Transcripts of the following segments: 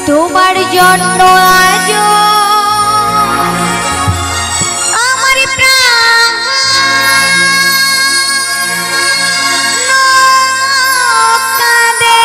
তোমার জন্য আজ আমার প্রাণ কাঁদে।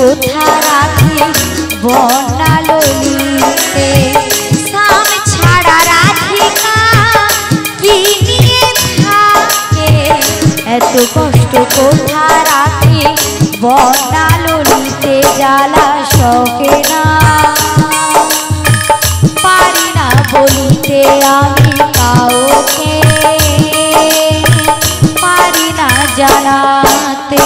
কোথা রাখি বন্যা ললিতে সাম ছাড়া রাধিকা কি নিয়ে থাকে এত কষ্ট কোথা রাখি বন্যা ললিতে জ্বালা সহে না পারি না বলিতে আমি কাউকে পারি না জানাতে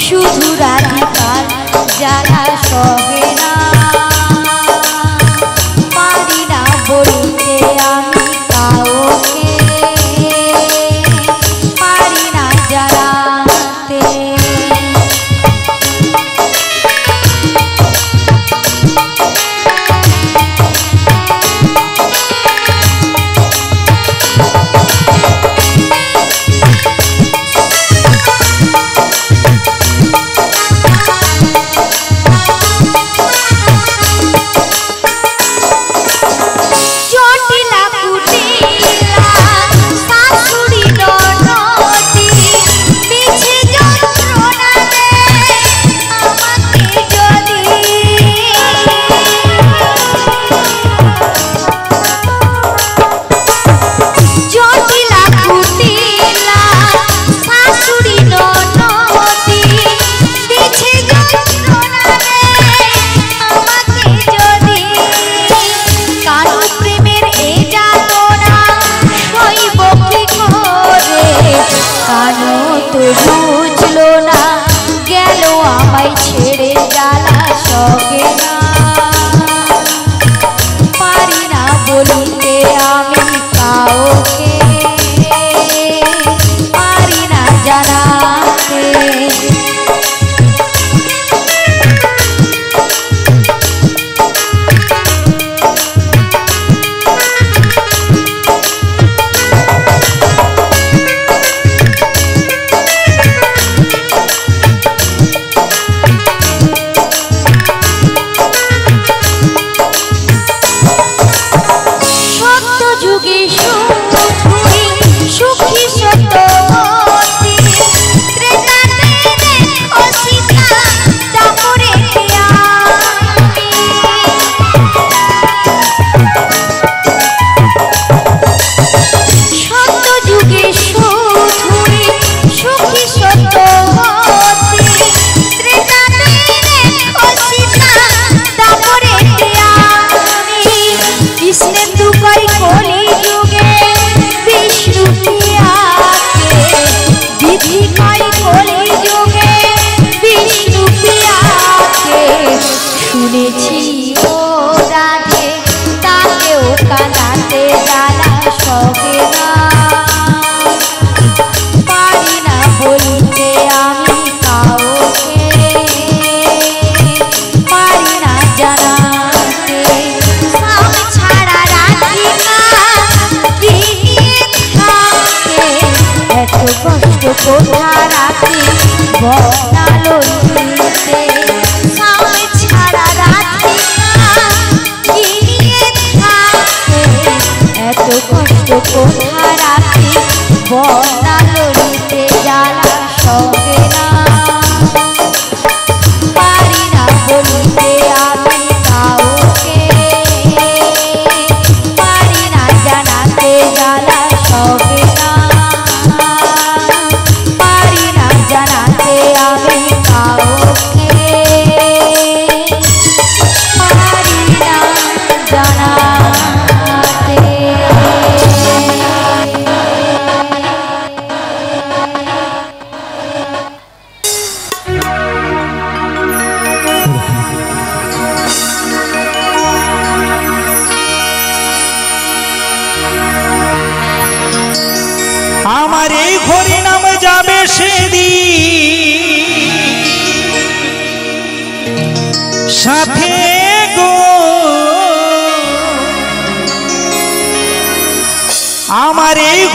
শুধু রাধিকার জ্বালা সহে না পারি না বলিতে আমি কাউকে পারি না জানাতে বুঝলো না গেল আমায় ছেড়ে জ্বালা সহে না পারি না বলিতে আমি কাউকে পারি না জানাতে শুনেছি ও রাধে তাকেও কাঁদাতে জ্বালা সহে না পারি না বলিতে আমি কাউকে পারি না জানাতে সাম ছাড়া রাধিকা কি নিয়ে থাকে এত কষ্ট কোথা রাখি বন্যা ললিতে এত কষ্ট কোথা রাখি বন্যা ললিতে জ্বালা সহে না পারি না বলিতে আমি কাউকে পারি না জানাতে জ্বালা সহে না পারি না জানাতে আমি কাউকে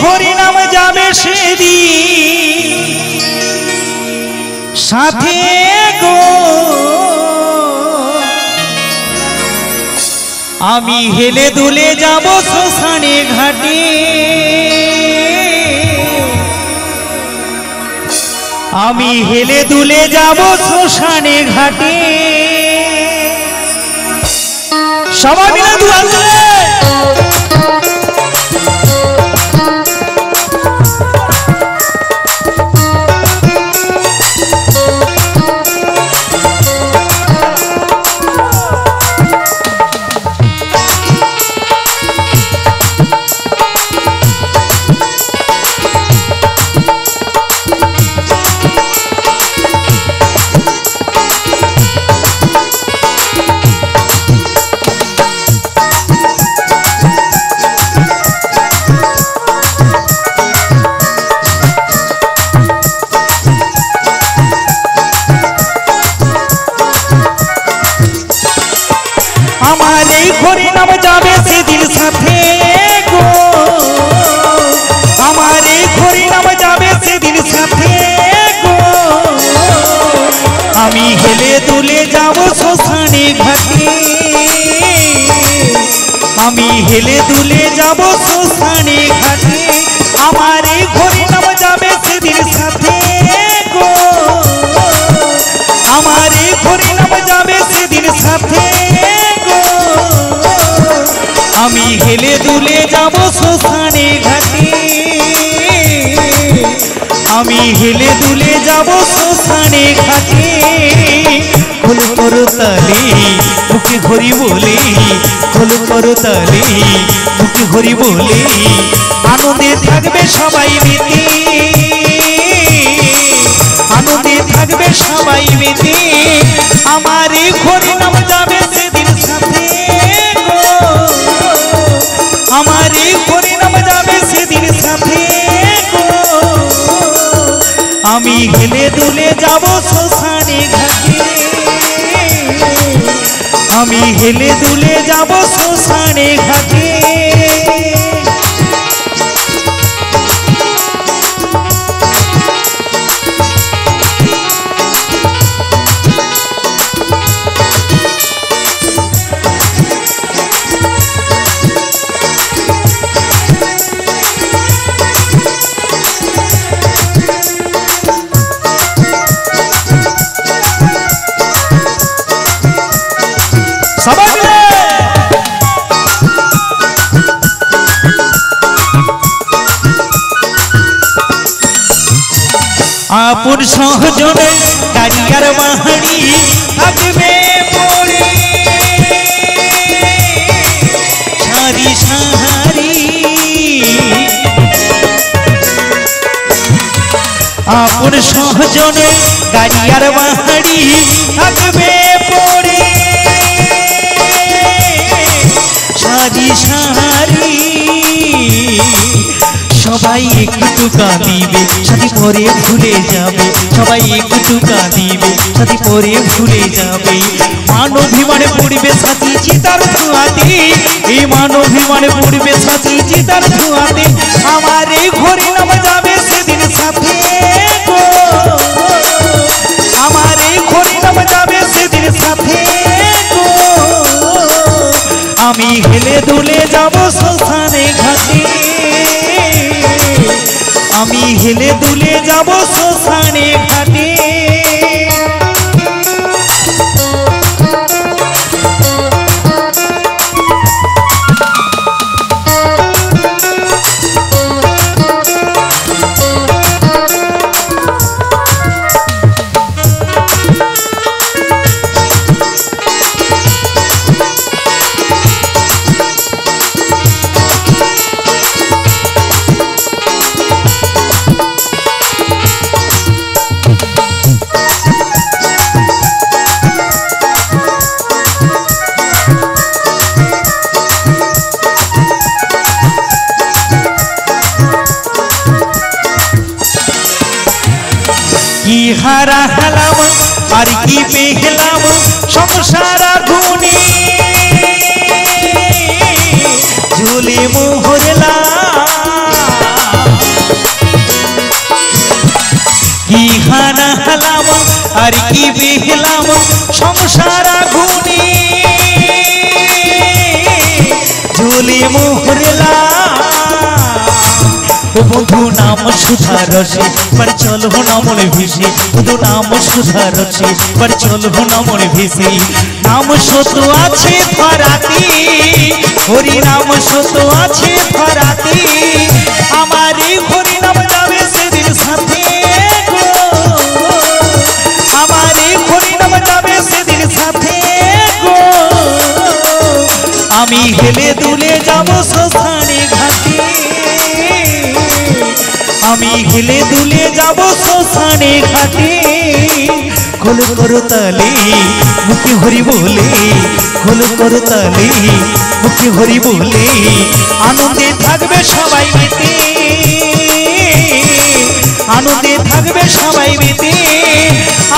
হরি নাম যাবে সেদিন সাথে গো আমি হেলে দুলে যাব শ্মশানে ঘাটে আমি হেলে দুলে যাব শ্মশানে ঘাটে সবাই মিলে দুয়ার তুলে হরি নাম যাবে সেদিন সাথে গো আমার এই হরি নাম যাবে সেদিন সাথে গো আমি হেলে দুলে যাব শ্মশানে ঘাটে আমি হেলে দুলে যাব শ্মশানে ঘাটে আমার এই হরি নাম যাবে সেদিন সাথে গো আমার এই হরি নাম যাবে সেদিন সাথে আমি হেলে দুলে যাব শ্মশানে ঘাটে আমি হেলে দুলে যাব শ্মশানে ঘাটে খোল করতালে বুকে ঘড়ি বলে খোল করতালে বুকে ঘড়ি বলে আনন্দে থাকবে সবাই মেতে আনন্দে থাকবে সবাই মেতে আমার এই হরি নাম যাবে সেদিন সাথে আমার এই হরি নাম যাবে সেদিন সাথে গো আমি হেলে দুলে যাব শ্মশানে ঘাটে আমি হেলে দুলে যাব শ্মশানে ঘাটে সবাই মিলে আপন সহজনে কারিয়ার মাহারি থাকবে পড়ে সারি সাহারি আপন সহজনে কারিয়ার মাহারি থাকবে পড়ে সারি সাহারি সবাই একটু কাঁদিবে সাথী পরে ভুলে যাবে সবাই একটু কাঁদিবে সাথী পরে ভুলে যাবে মানবিমানে পড়বে সাথী চিতার ধোঁয়াতে এই মানবিমানে পড়বে সাথী চিতার ধোঁয়াতে আমার এই হরি নাম যাবে সেদিন সাথে গো আমার এই হরি নাম যাবে সেদিন সাথে গো আমি হেলে দুলে যাব শ্মশানে ঘাটে আমি হেলে দুলে যাব শ্মশানে ঘাটে কি হারা হলাম আর কি পেলাম সংসার আগুনে ঝুলে মোহরলা কি হানা হালাম আর কি বেহলাম সংসার আগুনে ঝুলে মোহরলাম ও বন্ধু নাম সুধা রসে পর চলো না মনে ভেসে বন্ধু নাম সুধা রসে পর চলো না মনে ভেসে নাম সত আছে ধরাতে হরি নাম সত আছে ধরাতে আমার হরি নাম যাবে সেদিন সাথে গো আমার হরি নাম যাবে সেদিন সাথে গো আমি হেলে দুলে যাব শ্মশানে ঘাটে আমি হেলে দুলে যাব শ্মশানে ঘাটে খোল করো তালে মুখে হরি বলে খোল করো তালে মুখে হরি বলে আনন্দে থাকবে সবাই মেতে আনন্দে থাকবে সবাই মেতে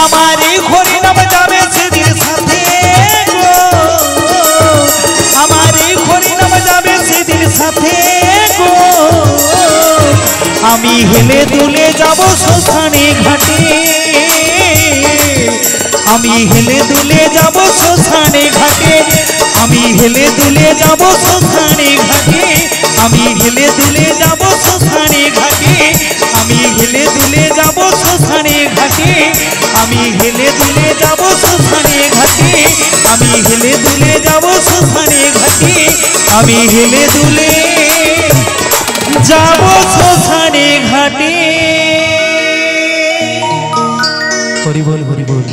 আমার হরি নাম যাবে সেদিন সাথে গো আমার হরি নাম যাবে সেদিন সাথে গো আমি হেলে দুলে যাব শ্মশানে ঘাটে আমি হেলে দুলে যাব শ্মশানে ঘাটে আমি হেলে দুলে যাব শ্মশানে ঘাটে আমি হেলে দুলে যাব শ্মশানে ঘাটে আমি হেলে দুলে যাব শ্মশানে ঘাটে আমি হেলে দুলে যাব শ্মশানে ঘাটে আমি হেলে দুলে যাব শ্মশানে ঘাটে আমি হেলে দুলে যাব শ্মশানে ঘাটে হরি বল হরি বল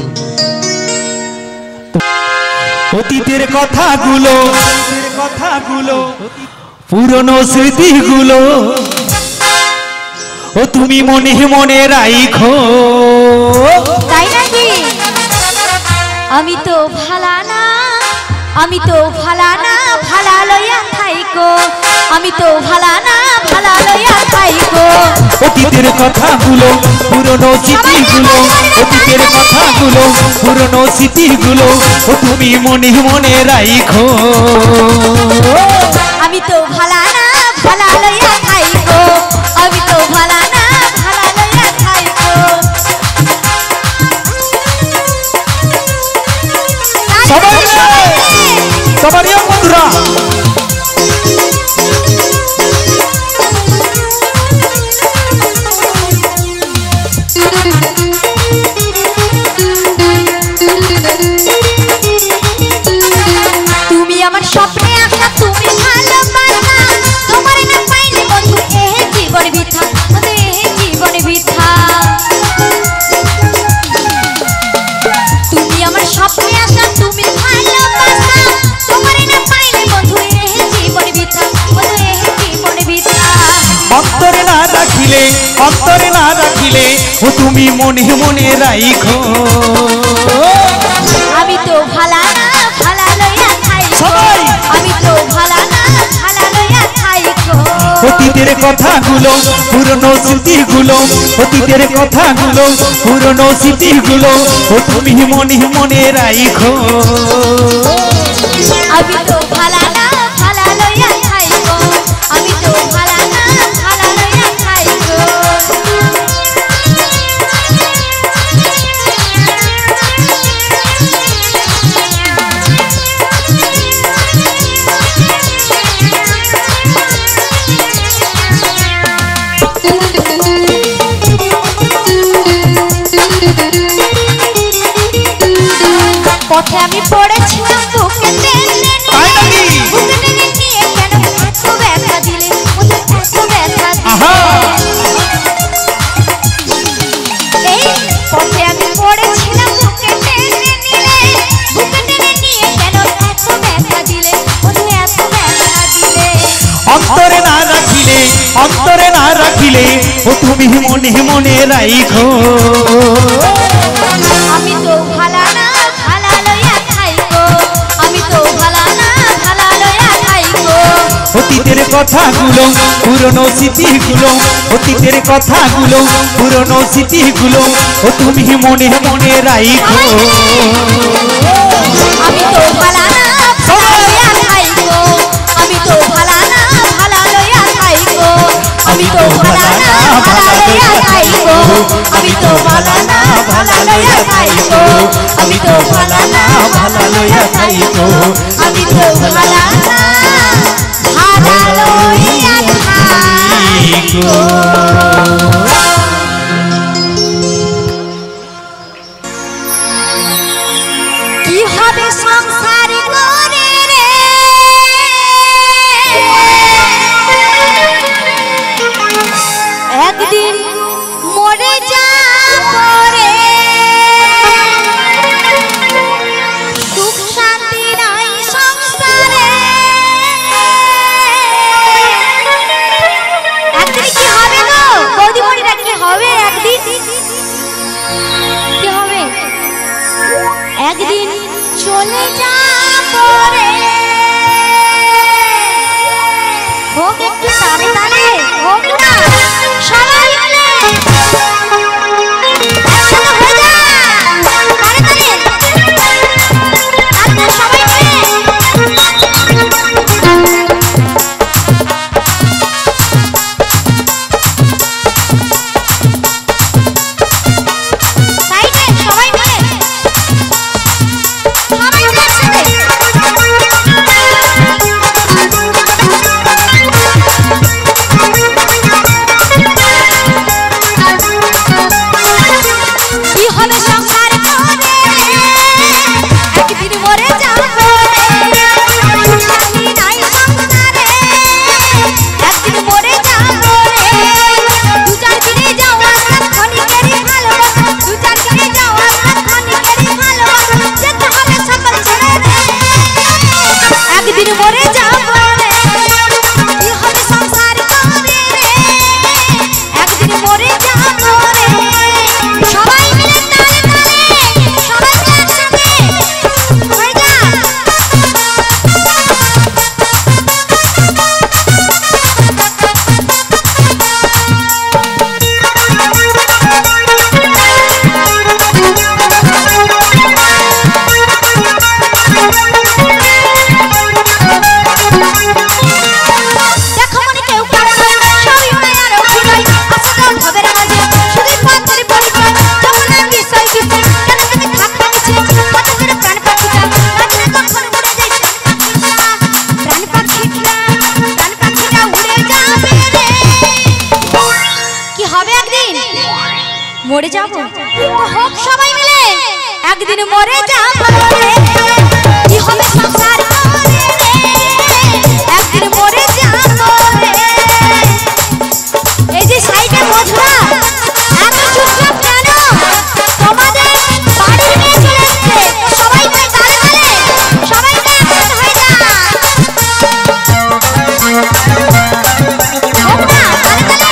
অতীতের কথাগুলো পুরনো স্মৃতিগুলো ও তুমি মনে মনে রাখো তাই নাকি আমি তো ভালা না আমি তো ভালা না ভালা লইয়া থাইকো আমি তো ভালা না ভালা লইয়া থাইকো অতীতের কথাগুলো পুরনো স্মৃতিগুলো অতীতের কথাগুলো পুরনো স্মৃতিগুলো ও তুমি মনে মনে রাখো আমি তো ভালা না ভালা লইয়া থাইকো আমি তো ভালা না ভালা লইয়া থাইকো সবাই বন্ধুরা তুমি আমার স্বপ্নে আসা তুমি ভালোবাসা তোমার না পাইলে বন্ধু এ জীবন বৃথা বন্ধু এ জীবন বৃথা তুমি আমার স্বপ্নে আসা তুমি ভালোবাসা তোমার না পাইলে বন্ধু এ জীবন বৃথা বন্ধু এ জীবন বৃথা অন্তরে না রাখিলে ও তুমি মনে মনে রাখো আমি তো ভালা না ভালা লইয়া থাইকো আমি তো ভালা না ভালা লইয়া থাইকো অতীতের কথাগুলো পুরনো স্মৃতিগুলো অতীতের কথাগুলো পুরনো স্মৃতিগুলো ও তুমি মনে মনে রাখো আমি তো ভালা না ভালা লইয়া থাইকো আমি তো ভালা না ভালা লইয়া থাইকো পথে আমি পড়েছিলাম বুকে টেনে বুকে টেনে নিয়ে কেন এত ব্যথা দিলে ওদের এত ব্যথা এই পথে আমি পড়েছিলাম বুকে টেনে নিয়ে কেন এত ব্যথা দিলে ওদের এত ব্যথা দিলে অন্তরে না রাখিলে ও তুমি মনে মনে রাখো আমি তো ভালা না ভালা লইয়া থাইকো আমি তো ভালা না ভালা লইয়া থাইকো অতীতের কথাগুলো পুরনো স্মৃতিগুলো অতীতের কথাগুলো পুরনো স্মৃতিগুলো ও তুমি মনে মনে রাখো আমি তো ভালা না ভালা লইয়া থাইকো আমি তো ভালা না ভালা লইয়া থাইকো আমি তো ভালা না ভালা লইয়া থাইকো আমি তো ভালা না ভালা লইয়া থাইকো আমি তো ভালা না ভালা লইয়া থাইকো। কি হবে সংসার করে রে একদিন মরে যাব রে সুখ শান্তি নাই সংসারে একদিন কি হবে গো বৌদিমণিরা কি হবে একদিন কি হবে একদিন চলে যাব রে হোক একটু তালে তালে হোক না সবাই মিলে একসাথে হয়ে যা তালে তালে আপনি সবাই মিলে সাইডে সবাই মিলে সবাই মিলে একসাথে কি হবে সংসার করে একদিন মরে যাব রে শান্তি নাই সংসারে একদিন মরে যাব রে দু চার দিনে যাওয়া ক্ষণিকেরই ভালোবাসা দু চার দিনে যাওয়া ক্ষণিকেরই ভালোবাসা যেতে হবে সকল ছেড়ে রে একদিন মরে যাব রে কি হবে সংসার করে রে একদিন মরে যাব রে সবাই মিলে তালে তালে সবাই মিলে একসাথে হয়ে যা দেখো মনে কেউ কারো নয় সবই মায়ার অভিনয় আসো দাও ভাবের মাঝে শুধুই পথের পরিচয় যমুনার বিষয় বিষয় কেন তুমি থাকতে নিচে কত করে প্রাণ পাখিটা নাচলে কখন উড়ে যায় প্রাণ পাখিটা উড়ে যাবে রে কি হবে একদিন মরে যাব তো হোক সবাই মিলে একদিন মরে যাব রে কি হবে সংসার করে রে একদিন মরে যাব রে এই যে সাইডে বসরা এত চুপচাপ কেন তোমাদের বাড়ির মেয়ে চলে এসছে সবাই মিলে তালে তালে সবাই মিলে একসাথে হয়ে যা হোক না তালে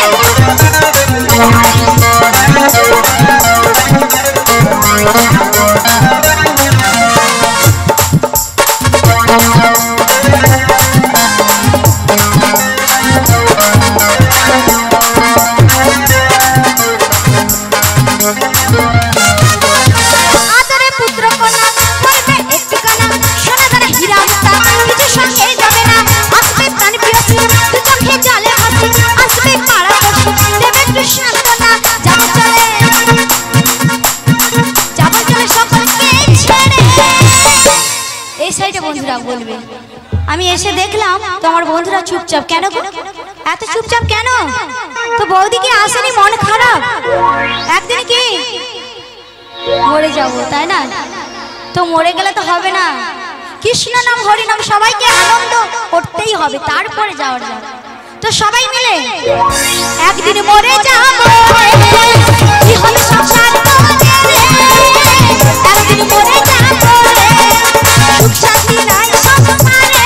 আদরে পুত্র কন্যা করবে একটু কানা সোনা দানা হীরা মুক্তা কিছু সঙ্গে যাবে না আসবে প্রাণ প্রিয়সী দু চোখে জলে হাসি আসবে পাড়া বসে দেবে কৃষ্ণ কন্যা যাব চলে সকলকে ছেড়ে এই সাইডে বন্ধুরা বলবে আমি এসে দেখলাম তো আমার বন্ধুরা চুপচাপ কেন গো এত চুপচাপ কেন তো বৌদি কি আসেনি মন খারাপ একদিন কি মরে যাব তাই না তো মরে গেলে তো হবে না কৃষ্ণ নাম হরি নাম সবাইকে আনন্দ করতেই হবে তারপরে যাওয়ার যাবে তো সবাই মিলে একদিন মরে যাব কি হবে সংসার করে রে একদিন মরে যাব রে সুখ শান্তি নাই সংসারে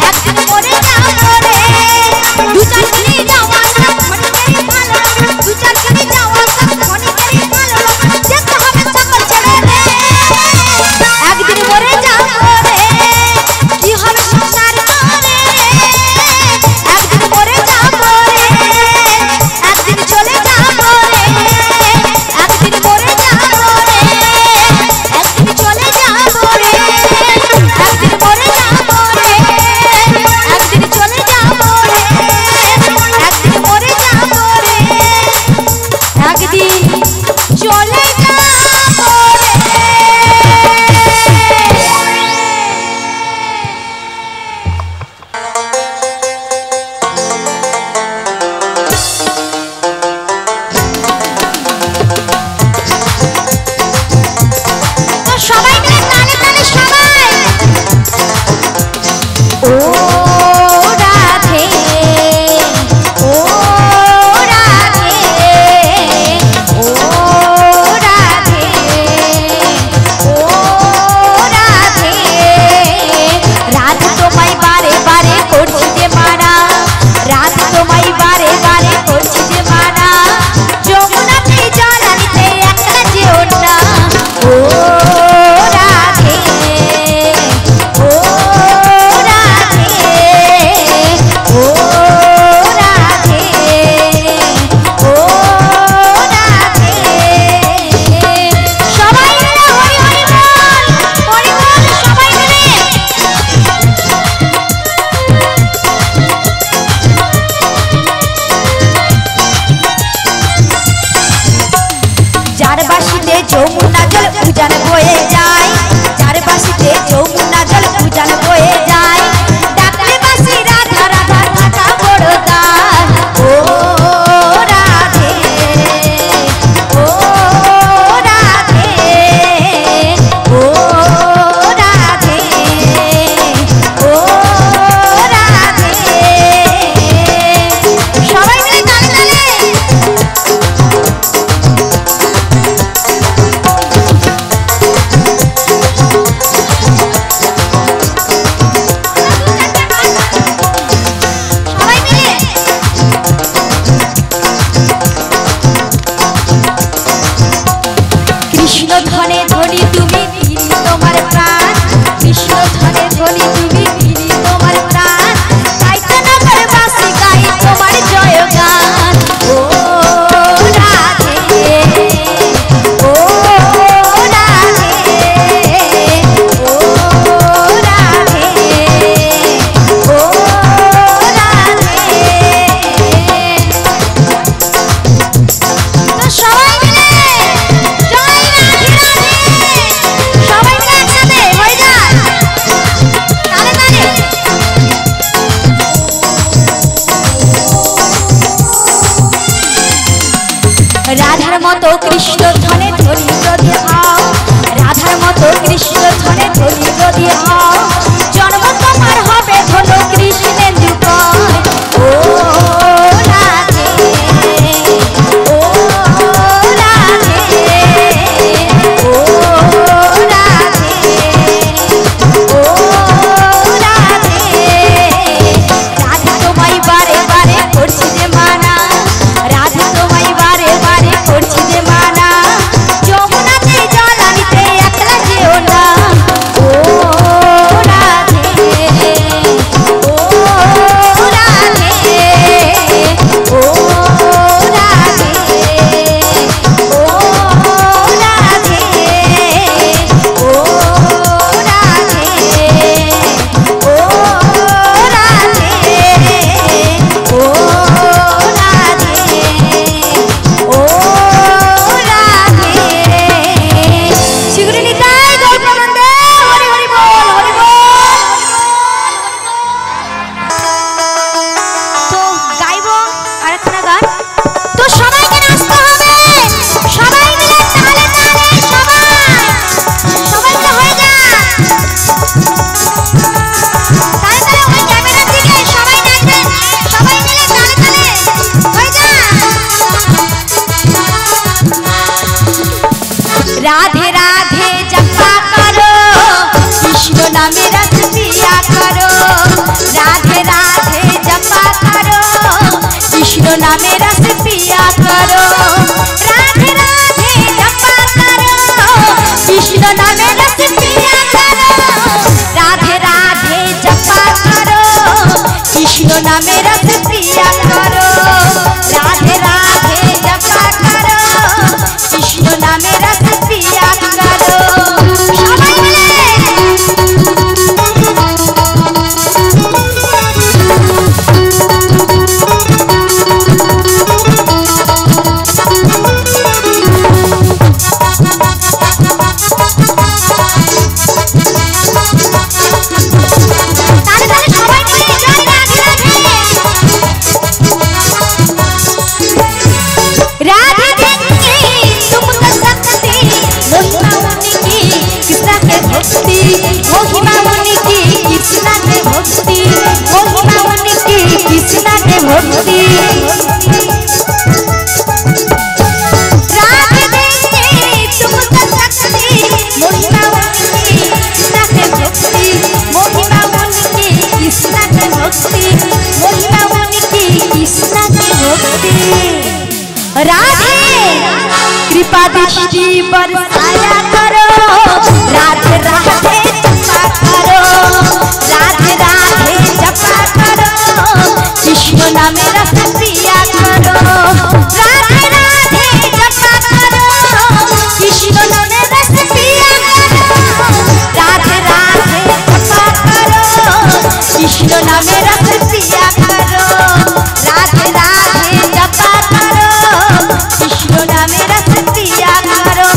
একদিন মরে যাব রে দু চার দিনে যাওয়া ক্ষণিকেরই ভালো দু চার দিনে যাওয়া ক্ষণিকেরই ভালো যেতে হবে সকল ছেড়ে রে একদিন মরে যাব রে কি হবে সংসার করে রে একদিন মরে যাব রে একদিন চলে যাব রে একদিন মরে যাব রে একদিন চলে যাব রে একদিন মরে যাব রে একদিন চলে যাব রে একদিন মরে যাব রে একদিন চলে যাব রে বাসিতে যমুনা জল উজান বয়ে যায়, যার বাসিতে যমুনা জল উজান বয়ে যায়, ডাকলে বাসি রাধা রাধা থাকা বড় দায়। ও রাধে, ও রাধে, ও রাধে, ও রাধে। সবাই মিলে তালে তালে। সবাই মিলে। কৃষ্ণ ধনে ধনি তুমি, তিনি তোমার প্রাণ। কৃষ্ণ ধনে ধনি তুমি, তিনি তোমার প্রাণ। গাইতে নগর বাসি গাই তোমার জয়গান। ও রাধে, ও রাধে, ও রাধে, ও রাধে। তো সবাই মিলে জয় রাধে রাধে। সবাই মিলে একসাথে হয়ে যায় তালে তালে। রাধার মতো কৃষ্ণ ধনে ধনি যদি হও, রাধার মতো কৃষ্ণ ধনে ধনি যদি হও, জন্ম তোমার হবে ধন কৃষ্ণেন্দু কয়। ও রাধে, ও রাধে, ও রাধে, ও রাধে। রাধে তোমায় বারে বারে করছি যে মানা, রাধে তোমায় বারে বারে করছি যে মানা, যমুনাতে জল আনিতে একলা যেও না। ও রাধে, ও রাধে, ও রাধে, ও রাধে, ও রাধে, ও রাধে, ও রাধে, ও রাধে। শিগগিরই নিতাই গৌর প্রেমানন্দে। হরি হরি বল, হরি বল। তো গাইবো আরেকখানা গান। তো সবাইকে নাচতে হবে, সবাই মিলে তালে তালে। সবাই সবাই মিলে হয়ে যায় তালে তালে। ওই ক্যামেরার দিকে সবাই নাচবেন, সবাই মিলে তালে তালে হয়ে যায়। রাধে রাধে জপা করো, কৃষ্ণ নামে রস পিয়া করো। রাধে রাধে জপা করো, কৃষ্ণ নামে রস পিয়া করো। রাধে রাধে জপা করো, কৃষ্ণ নামে রস পিয়া করো। রাধে রাধে জপা করো, কৃষ্ণ নামে রস পিয়া করো। রাধে রাধে জপা করো, কৃষ্ণ নামে রস পিয়া করো। সবাই মিলে। তালে তালে সবাই মিলে জয় রাধে রাধে। राधे देंगे तुमको शक्ति, महिमा उनकी कृष्णा के भक्ति, महिमा उनकी कृष्णा के भक्ति, महिमा उनकी कृष्णा के भक्ति। राधे देंगे तुमको शक्ति, महिमा उनकी कृष्णा के भक्ति, महिमा उनकी कृष्णा के भक्ति, महिमा उनकी कृष्णा के भक्ति। राधे कृपा दृष्टि बरसाया करो, राधे राधे जपा करो। राधे राधे जपा करो, कृष्ण नामे रस पिया करो। राधे राधे जपा करो, कृष्ण नामे रस पिया करो। राधे राधे जपा करो, कृष्ण नामे रस पिया करो। राधे राधे जपा करो, कृष्ण नामे रस पिया करो।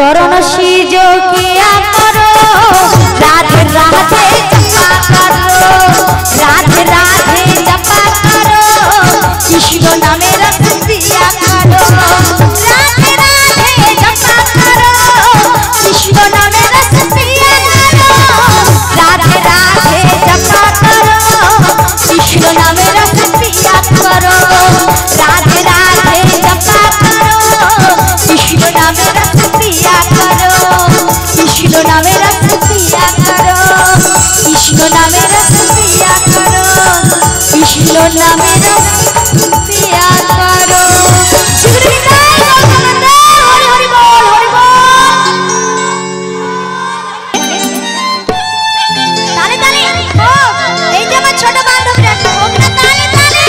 चरण सीज किया करो राधे राधे जपा करो राधे राधे जपा करो कृष्ण नामे रस पिया करो राधे राधे जपा करो कृष्ण नामे रस पिया करो राधे राधे जपा करो कृष्ण नामे रस पिया करो राधे राधे जपा करो कृष्ण नामे रस पिया करो कृष्ण नामे रस पिया करो कृष्ण नामे रस पिया करो कृष्ण नामे रस पिया करो हरि हरि बोल ताले ताले ओ এই যে আমার ছোট বান্ধবীরা ওরা তালে তালে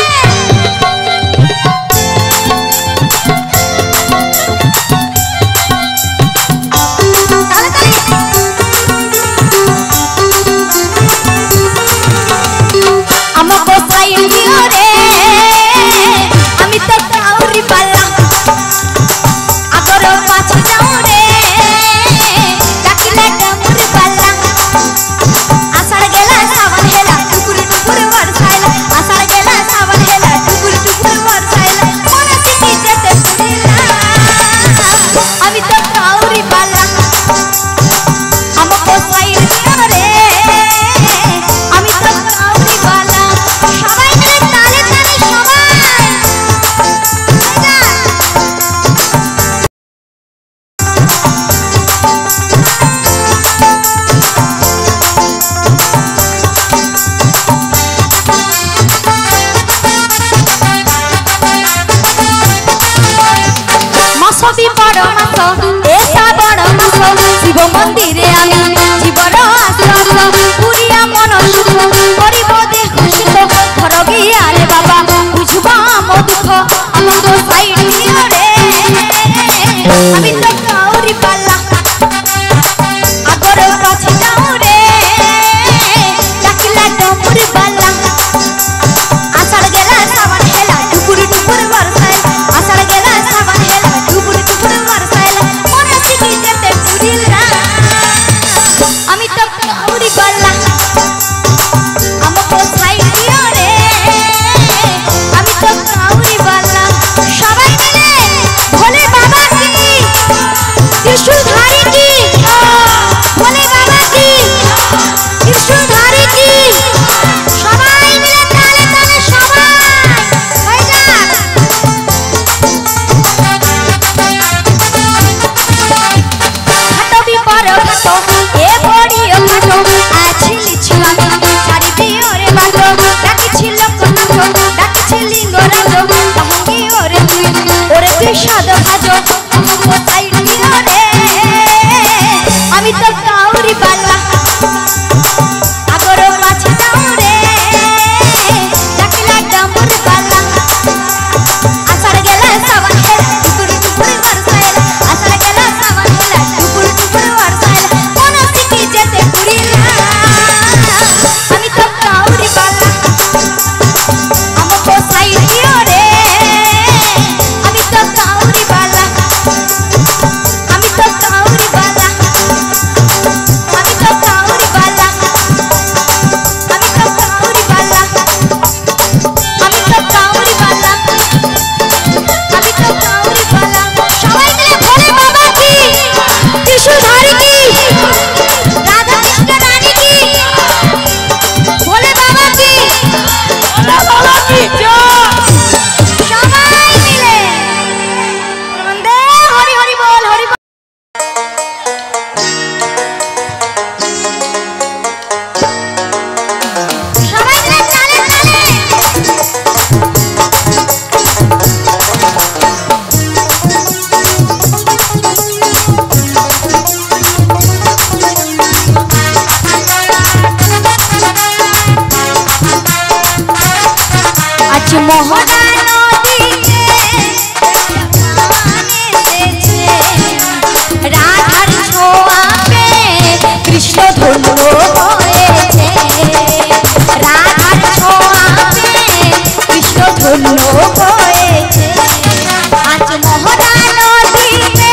আমাকে সাইল দিও রে আমি তো কাউরি পাল্লা আগর পাছে যাও রে ডাকিলে ডামুরি পাল্লা আষাঢ় গেলা শ্রাবণ হেলা টুকুর টুকুর বর্ষাইলা আষাঢ় গেলা শ্রাবণ হেলা টুকুর টুকুর বর্ষাইলা মনে শিখি যেতে পুরিলা আমি তো কাউরি পাল্লা আমাকে সাইল দিও রে আমি তো কাউরি পাল্লা সবাই মিলে তালে তালে সবাই মাসবি বড় মাস এসা বড় মাস শিব মন্দিরে আমি জীবর আশ্বাস পুরিয়া মন সুখ করিব দেহ সুখ ঘর গিয়ারে বাবা বুঝব আম দুঃখ আমার সাইড দিও রে আমি তো কাউরি পাল্লা আগর পাছে যাও রে ডাকিলা ডমুরি পাল্লা আষাঢ় গেলা শ্রাবণ হেলা টুকুর টুকুর বর্ষাইলা আষাঢ় গেলা শ্রাবণ হেলা টুকুর টুকুর বর্ষাইলা মনে শিখি যেতে পুরিলা আমি তো কাউরি পাল্লা আমাকে সাইড দিও রে আমি তো কাউরি পাল্লা সবাই মিলে ভোলে বাবা কি ত্রিশূলধারী কি ভোলে বাবা কি ত্রিশূলধারী কি সবাই মিলে তালে তালে সবাই হয়ে যাক খাটবি পর খাটো এ বড়িও খাটো আছিলি ছিলাম ছাড়ি দিও রে বাটো ডাকিছি লোকনাথ ডাকিছি লিঙ্গরাজ ভাঙ্গি ওরে তুই সাদ ভাজো আমাকে সাইড দিও রে আমি তো কাউরি পাল্লা আগর পাছে যাও রে ডাকিলা ডামুরি পাল্লা আষাঢ় গেলা শ্রাবণ হেলা টুকুর টুকুর বর্ষাইলা আষাঢ় গেলা শ্রাবণ হেলা টুকুর টুকুর বর্ষাইলা মনে শিখি যেতে পুরিলা আমি তো কাউরি পাল্লা আমাকে সাইড দিও রে আমি তো কাউরি পাল্লা আমি তো কাউরি পাল্লা আমি তো কাউরি পাল্লা আমি তো কাউরি পাল্লা আমি তো কাউরি পাল্লা আমি তো কাউরি পাল্লা সবাই মিলে ভোলে বাবা কি ত্রিশূলধারী কি রাধা কৃষ্ণ রানী কি ভোলে বাবা কি বাবা কি সবাই মিলে বন্দে হরি হরি বল হরি বল সবাই মিলে তালে তালে আজ মোহনা নদীতে এসেছে রাধার ছোঁয়াতে কৃষ্ণ ধন্য হয়েছে রাধার ছোঁয়াতে কৃষ্ণ ধন্য হয়েছে আজ মোহনা নদীতে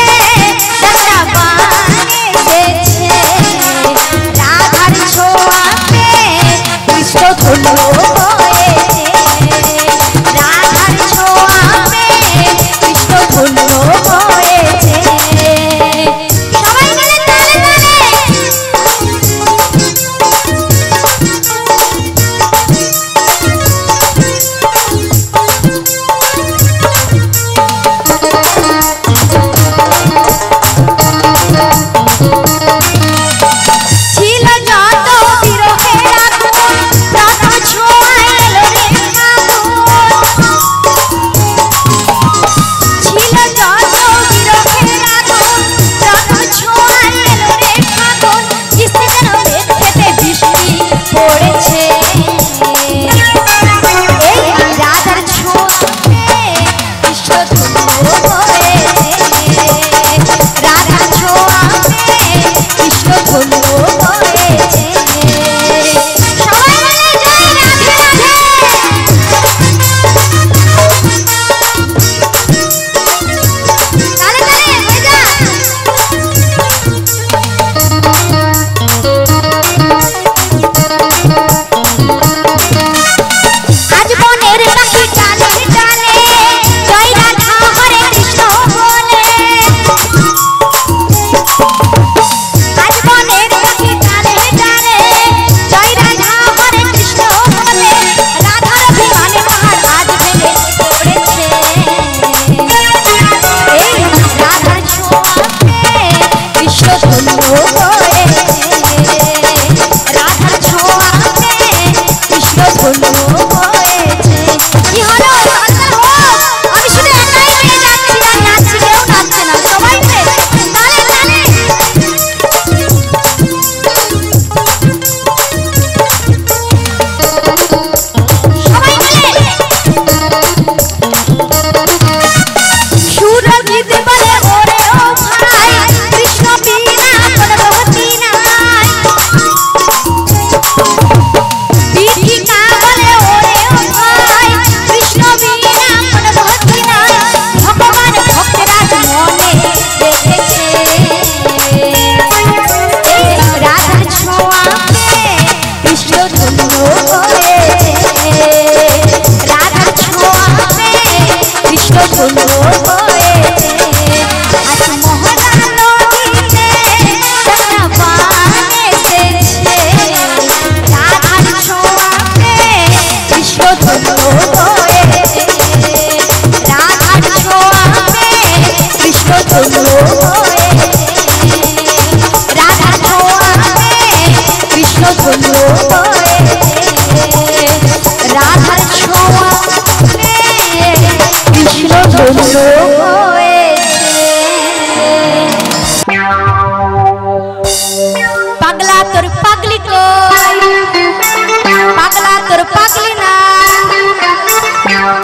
পাগলা তোর পাগলি না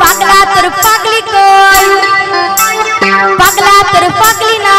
পাগলা তোর পাগলি কই পাগলা তোর পাগলি না